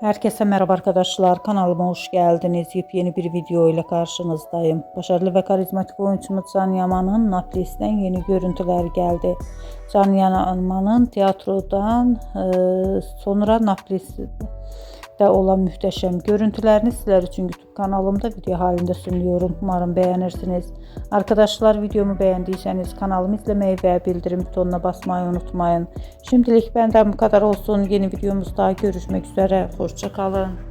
Herkese merhaba arkadaşlar. Kanalıma hoş geldiniz. Yepyeni bir video ile karşınızdayım. Başarılı ve karizmatik oyuncumuz Can Yaman'ın Naples'ten yeni görüntüler geldi. Can Yaman'ın tiyatrodan sonra Naples'te olan muhteşem görüntülerini sizler için YouTube kanalımda video halinde sunuyorum. Umarım beğenirsiniz. Arkadaşlar, videomu beğendiyseniz kanalımı izlemeyi ve bildirim butonuna basmayı unutmayın. Şimdilik benden bu kadar olsun. Yeni videomuzda görüşmek üzere. Hoşça kalın.